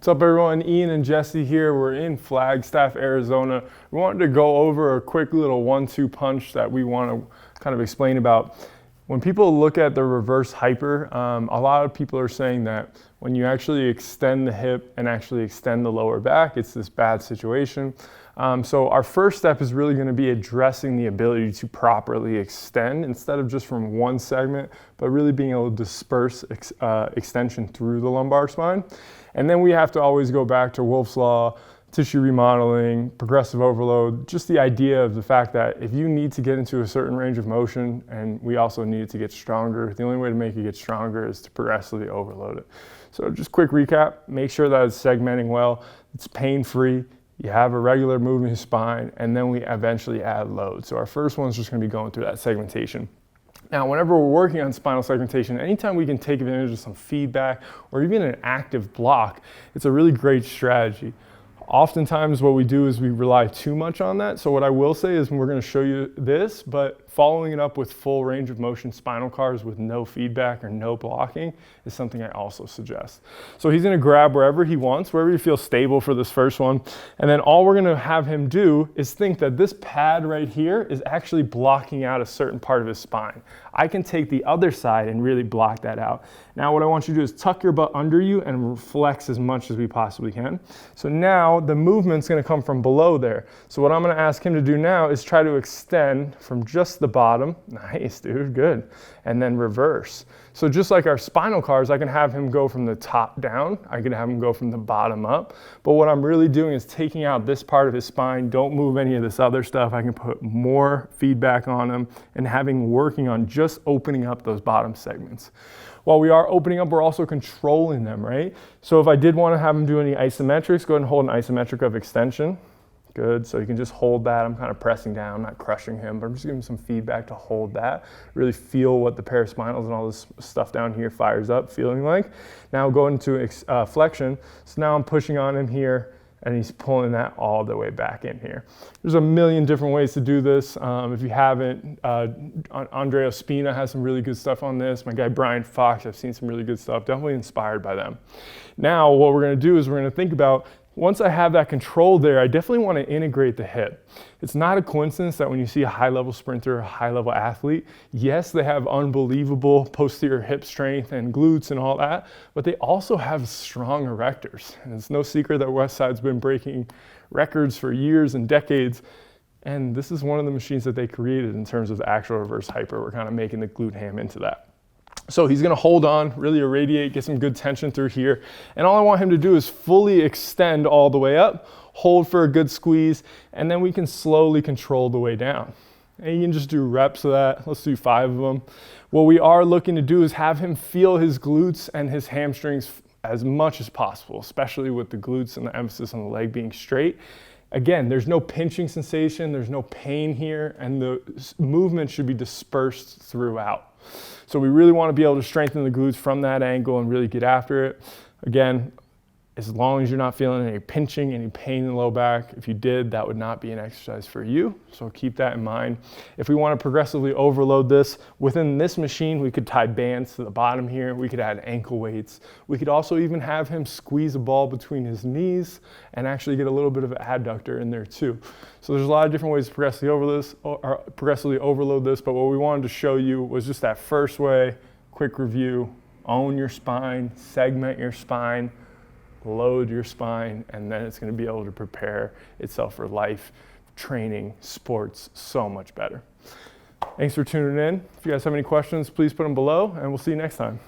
What's up everyone, Ian and Jessie here. We're in Flagstaff, Arizona. We wanted to go over a quick little 1-2 punch that we want to kind of explain about. When people look at the reverse hyper, a lot of people are saying that when you actually extend the hip and actually extend the lower back, it's this bad situation. So our first step is really going to be addressing the ability to properly extend instead of just from one segment, but really being able to disperse extension through the lumbar spine. And then we have to always go back to Wolff's Law, tissue remodeling, progressive overload, just the idea of the fact that if you need to get into a certain range of motion and we also need it to get stronger, the only way to make it get stronger is to progressively overload it. So just quick recap, make sure that it's segmenting well, it's pain-free, you have a regular moving spine, and then we eventually add load. So our first one's just gonna be going through that segmentation. Now, whenever we're working on spinal segmentation, anytime we can take advantage of some feedback or even an active block, it's a really great strategy. Oftentimes what we do is we rely too much on that. So what I will say is we're going to show you this, but following it up with full range of motion spinal CARs with no feedback or no blocking is something I also suggest. So he's going to grab wherever he wants, wherever he feels stable for this first one. And then all we're going to have him do is think that this pad right here is actually blocking out a certain part of his spine. I can take the other side and really block that out. Now what I want you to do is tuck your butt under you and flex as much as we possibly can. So now the movement's going to come from below there. So what I'm going to ask him to do now is try to extend from just the bottom. Nice, dude, good. And then reverse. So just like our spinal CARs, I can have him go from the top down. I can have him go from the bottom up. But what I'm really doing is taking out this part of his spine. Don't move any of this other stuff. I can put more feedback on him and having working on just opening up those bottom segments. While we are opening up, we're also controlling them, right? So if I did want to have him do any isometrics, go ahead and hold an isometric of extension. Good, so you can just hold that. I'm kind of pressing down, not crushing him, but I'm just giving him some feedback to hold that. Really feel what the paraspinals and all this stuff down here fires up, feeling like. Now go into flexion. So now I'm pushing on him here, and he's pulling that all the way back in here. There's a million different ways to do this. If you haven't, Andrea Spina has some really good stuff on this. My guy Brian Fox, I've seen some really good stuff, definitely inspired by them. Now what we're gonna do is we're gonna think about, once I have that control there, I definitely want to integrate the hip. It's not a coincidence that when you see a high-level sprinter, a high-level athlete, yes, they have unbelievable posterior hip strength and glutes and all that, but they also have strong erectors. And it's no secret that Westside's been breaking records for years and decades, and this is one of the machines that they created in terms of the actual reverse hyper. We're kind of making the glute ham into that. So he's going to hold on, really irradiate, get some good tension through here. And all I want him to do is fully extend all the way up, hold for a good squeeze, and then we can slowly control the way down. And you can just do reps of that. Let's do 5 of them. What we are looking to do is have him feel his glutes and his hamstrings as much as possible, especially with the glutes and the emphasis on the leg being straight. Again, there's no pinching sensation, there's no pain here, and the movement should be dispersed throughout. So we really want to be able to strengthen the glutes from that angle and really get after it. Again, as long as you're not feeling any pinching, any pain in the low back, if you did, that would not be an exercise for you. So keep that in mind. If we want to progressively overload this, within this machine, we could tie bands to the bottom here. We could add ankle weights. We could also even have him squeeze a ball between his knees and actually get a little bit of an adductor in there too. So there's a lot of different ways to progressively overload this, but what we wanted to show you was just that first way, quick review, own your spine, segment your spine, load your spine, and then it's going to be able to prepare itself for life, training, sports so much better. Thanks for tuning in. If you guys have any questions, please put them below, and we'll see you next time.